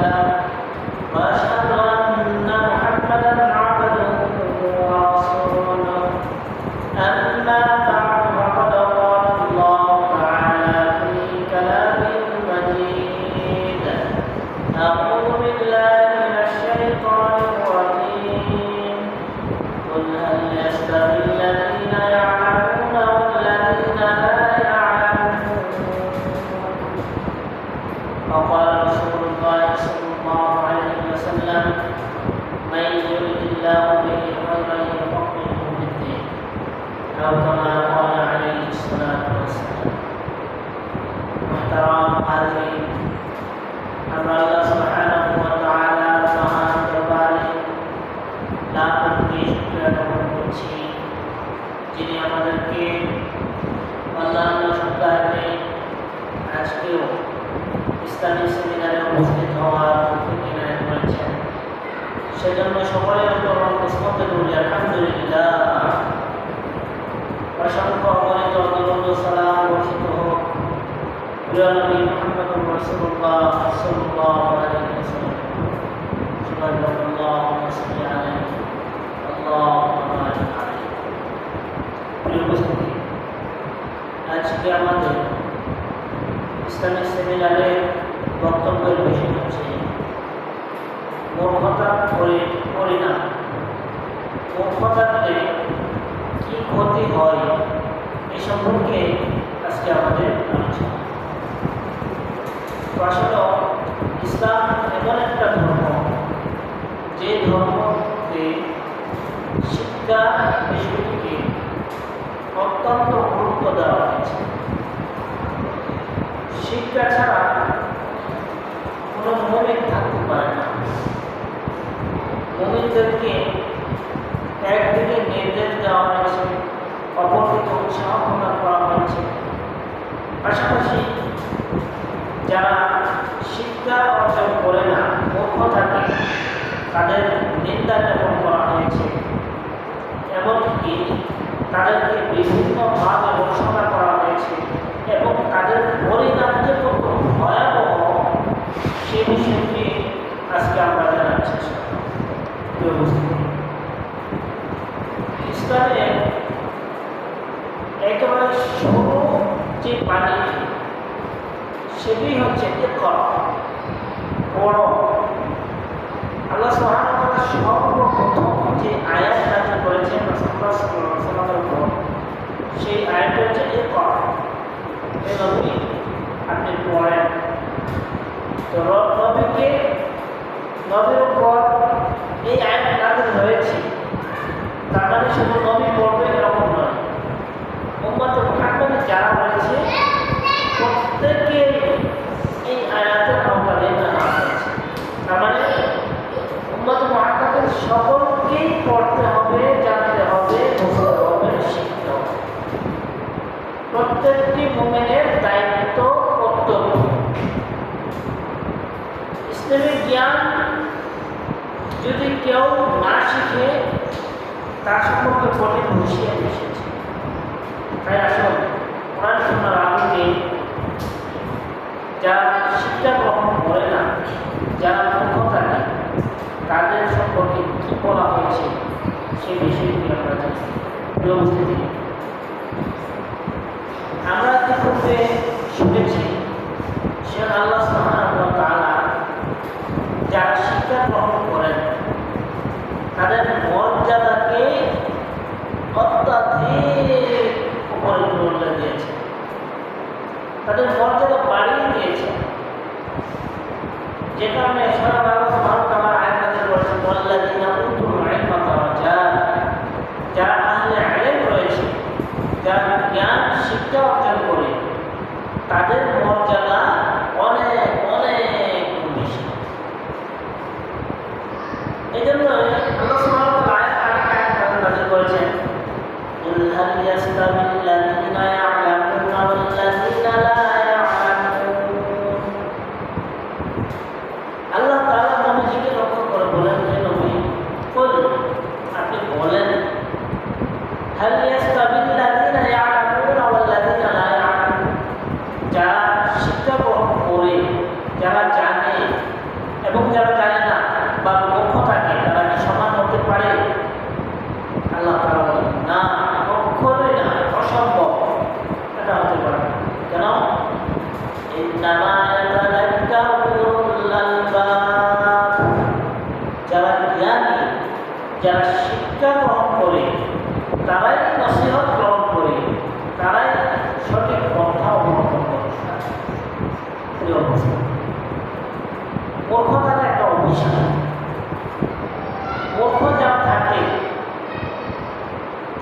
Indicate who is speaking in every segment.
Speaker 1: له وأشهد أن محمدا عبده ورسوله أما بعد فقد قال الله تعالى في كلامه المجيد أعوذ بالله من الشيطان الرجيم قل هل يستوي الذين يعلمون والذين لا يعلمون وقال رسول الله صلى الله عليه وسلم من يرد الله به خيرا يفقهه في الدين أو كما قال عليه الصلاة والسلام محترم حاضرين আমরা আল্লাহ সুবহানাহু ওয়া তাআলার মহান দরবারে লাখ কোটি শুকরিয়া জ্ঞাপন করছি যিনি আমাদেরকে অন্যান্য সপ্তাহে আজকেও ইসলামী সেমিনারে উপস্থিত হওয়ার তৌফিক এনায়েত করেছেন। সেজন্য সকলের উপর কিসমতে বলি আলহামদুলিল্লাহ। অসংখ্য অগণিত দরুদ ও সালাম বর্ষিত হোক প্রিয় নবী মুহাম্মদুর রাসূলুল্লাহ সাল্লাল্লাহু আলাইহি ওয়াসাল্লাম। সুবহানাল্লাহ সাল্লি আলাইহি আল্লাহুম্মা বারিক আলাইহি। প্রিয় উপস্থিতি, আজকে আমাদের ইসলামী সেমিনারের বক্তব্যের বিষয় হচ্ছে মূর্খতার পরিণাম। মূর্খতাতে কি ক্ষতি হয় এ সম্পর্কে আজকে আমাদের আলোচনা। আসলে ইসলাম এমন একটা ধর্ম যে ধর্মতে শিক্ষা বিষয়টিকে অত্যন্ত গুরুত্ব দেওয়া হয়েছে। শিক্ষা ছাড়া কোনো মুমিন থাকতে পারে না। মুমিনদেরকে একদিকে নির্দেশ দেওয়া হয়েছে, অপরদিকে উৎসাহ প্রদান করা হয়েছে। পাশাপাশি যারা শিক্ষা অর্জন করে না, মূর্খ থাকে, তাদের নিন্দা জ্ঞাপন করা হয়েছে। এমনকি তাদেরকে বিভিন্নভাবে ঘোষণা করা হয়েছে এবং তাদের পরিণাম যে কত ভয়াবহ সে বিষয়টি আজকে আমরা জানার চেষ্টা করব। ইসলামে একেবারে সরু যে পানি সেটি হচ্ছে বড়। আল্লাহ সুবহানাহু ওয়া তাআলা সর্বপ্রথম যে আয়াত নাযিল করেছেন রাসূলুল্লাহ সাল্লাল্লাহু আলাইহি ওয়াসাল্লামের উপর, সেই আয়াতটি হচ্ছে ইকরা। এই নবী আপনি পড়েন। তো নবীর উপর এই আয়াত নাযিল হয়েছে, তার মানে শুধু নবী পড়বে এরকম নয়। উম্মতে মুহাম্মাদী যারা রয়েছে প্রত্যেকে এই আয়াতের আওতাধীন আনা হয়েছে। তার মানে উম্মতে মুহাম্মাদের সকলকেই পড়তে হবে, জানতে হবে, বুঝতে হবে, শিখতে হবে। প্রত্যেকটি মুমিনের দায়িত্ব, কর্তব্য। ইসলামিক জ্ঞান যদি কেউ না শিখে তার সম্পর্কে কঠিন হুঁশিয়ারি এসেছে। তাই আসল কোরআন সুন্নাহর আলোকে যারা শিক্ষা গ্রহণ করে না, যারা মূর্খ থাকে, তাদের সম্পর্কে কী বলা হয়েছে সেই বিষয়টি আমরা জানি। প্রিয় উপস্থিতি, আমরা ইতিপূর্বে শুনেছি সে আল্লাহ সুবহানাহু ওয়া তাআলা যারা শিক্ষা গ্রহণ করেন তাদের মর্যাদাকে অত্যাধিক উপরে তুলে দিয়েছে, তাদের মর্যাদা বাড়িয়ে দিয়েছে। যে কারণে সারা আল্লাহ সুবহানাহু ওয়া তাআলা আয়াত নাযিল করেছেন ওয়াল্লাযীনা উতুল ইলমা দারাজাত। যারা আহলে ইলম রয়েছে, যারা জ্ঞান শিক্ষা অর্জন করে, তাদের মর্যাদা অনেক অনেক বেশি। এই জন্য আল্লাহ সুবহানাহু ওয়া তাআলা আয়াত নাযিল করেছেন কুল হাল ইয়াস্তাবিল্লাযীনা ইয়া'লামুনা ওয়াল্লাযীনা লা ইয়া'লামুন। আল্লাহ তাআলা নবীজিকে লক্ষ্য করে বলেন, হে নবী, কুল আপনি বলেন, হাল ইয়াস্তাবিল্লাযীনা ইয়া'লামুনা ওয়াল্লাযীনা লা ইয়া'লামুন। যারা শিক্ষা গ্রহণ করে, যারা জানে এবং যারা শিক্ষা গ্রহণ করে তারাই নসিহত গ্রহণ করে, তারাই সঠিক পন্থা অবলম্বন করে। মূর্খতার একটা অভিশাপ। মূর্খ যারা থাকে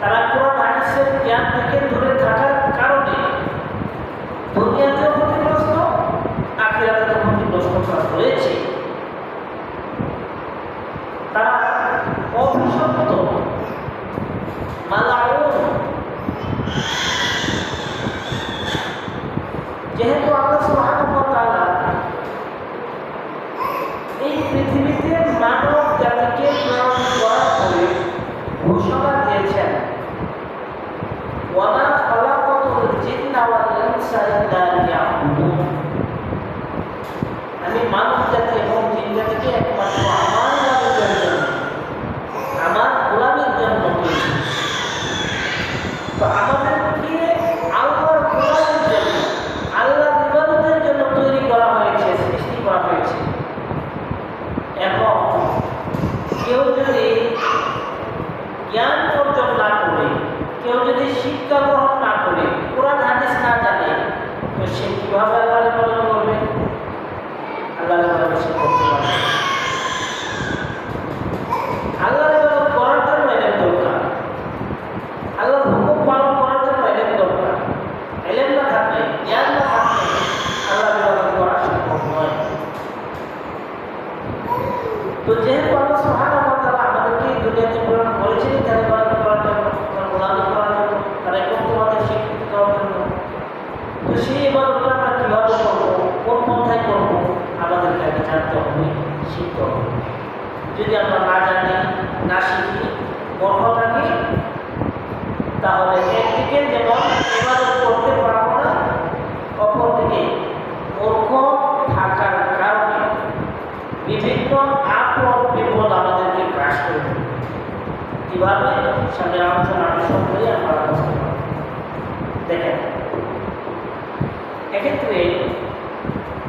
Speaker 1: তারা কোরআন হাদিসের জ্ঞান থেকে দূরে থাকার কারণে দুনিয়াতেও ক্ষতিগ্রস্ত, আখিরাতেও ক্ষতিগ্রস্ত রয়েছে। তারা অভিশপ্ত, মালাউন। যেহেতু আল্লাহ সুবহানাহু ওয়া তাআলা এই পৃথিবীতে মানব জাতিকে প্রেরণ করার পরে ঘোষণা দিয়েছেন, ওয়ামা খালাকাতুল জিন্না ওয়াল ইনসা ইল্লা লিয়াবুদুন, আমি মানব জাতি এবং জিন জাতিকে একমাত্র আমার ইবাদতের জন্য, আমার গোলামির জন্য তৈরি। তো আমাদেরকে আল্লাহর গোলামির জন্য, আল্লাহর ইবাদতের জন্য তৈরি করা হয়েছে, সৃষ্টি করা হয়েছে। এখন কেউ যদি জ্ঞান অর্জন না করে, কেউ যদি শিক্ষা গ্রহণ না করে, কোরআন হাদিস না জানে, তো সে কিভাবে আল্লাহর ইবাদত করবে? আল্লাহর ইবাদত সে করতে পারবে। আল্লাহর ইবাদত করার জন্য এলেম দরকার, আল্লাহর হুকুম পালন করার জন্য এলেম দরকার। এলেম না থাকলে, জ্ঞান না থাকলে আল্লাহর ইবাদত করা সম্ভব নয়। তো যেহেতু আল্লাহ সুবহানাহু ওয়া তাআলা আমাদেরকে দুনিয়াতে প্রেরণ করেছেন তার ইবাদত করার জন্য, তার গোলামি করার জন্য, তার একত্ববাদের স্বীকৃতি দেওয়ার জন্য, তো সেই ইবাদতটা আমরা কীভাবে করবো, কোন পন্থায় করবো, আমাদেরকে আগে জানতে হবে, শিখতে হবে। যদি আমরা না জানি, না শিখি, মূর্খ থাকি, তাহলে একদিকে যেমন ইবাদত করতে পারবো না, অপরদিকে মূর্খ থাকার কারণে বিভিন্ন আপদ বিপদ আমাদেরকে গ্রাস করবে। কিভাবে? সামনে আলোচনা করে আমরা বুঝতে পারব। দেখেন, এক্ষেত্রে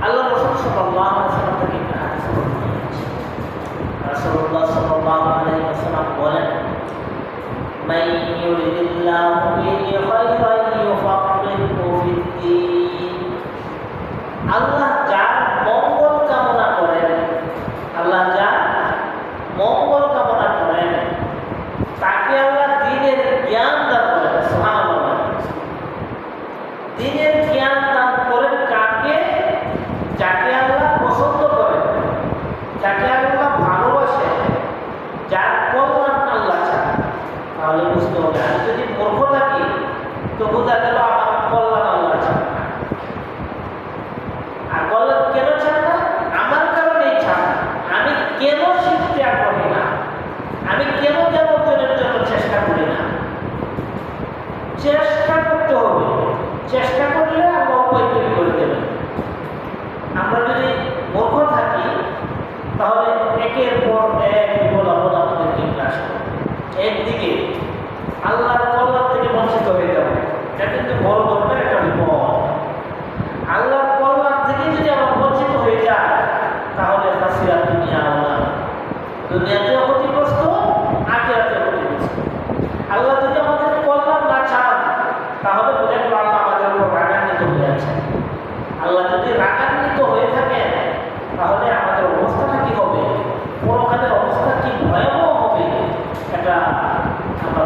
Speaker 1: আল্লাহ রাসূল সাল্লাল্লাহু আলাইহি ওয়াসাল্লাম থেকে একটা হাদিস রয়েছে। রাসূলুল্লাহ সাল্লাল্লাহু আলাইহি ওয়াসাল্লাম বলেন, মান ইউরিদিল্লাহু বিহি খায়রান ইউফাক্কিহু ফিদ্দীন। আল্লাহ যার মঙ্গল কামনা করেন, আল্লাহ যার মঙ্গল কামনা করেন, তাকে আল্লাহ দ্বীনের জ্ঞান দান করেন। সুবহানাল্লাহ। দ্বীনের জ্ঞান দান করেন কাকে? যাকে আল্লাহ পছন্দ করেন, যাকে আল্লাহ ভালোবাসেন, যার কল্যাণ আল্লাহ চান। তাহলে বুঝতে হবে, আমি যদি মূর্খ থাকি তো বোঝা গেল আমার কল্যাণ আল্লাহ চান না। আর কল্যাণ কেন চান না? আমার কারণেই চান না। আমি কেন শিখতে আগ্রহী না, আমি কেন জ্ঞান অর্জনের জন্য চেষ্টা করি না? চেষ্টা করতে হবে। চেষ্টা করলে আমরা উপায় তৈরি করে দেবেন। আমরা যদি মূর্খ থাকি তাহলে একের পর এক বিপদ আপদ আমাদেরকে গ্রাস করবে। একদিকে আল্লাহর কল্যাণ থেকে বঞ্চিত হয়ে যাবে, এটা কিন্তু বড় ধরনের একটা বিপদ। আল্লাহর কল্যাণ থেকে যদি আমরা বঞ্চিত হয়ে যায় তাহলে হাসিরা দুনিয়া আল্লাহ, দুনিয়াতেও ক্ষতিগ্রস্ত, আখিরাতেও ক্ষতিগ্রস্ত। আল্লাহ যদি আমাদের কল্যাণ না চান তাহলে বোঝা গেল আল্লাহ আমাদের উপর রাগান্বিত হয়ে আছেন। আল্লাহ যদি রাগান্বিত হয়ে থাকেন তাহলে আমাদের অবস্থাটা কি হবে, পরকালের অবস্থা কি ভয়াবহ হবে, এটা আমরা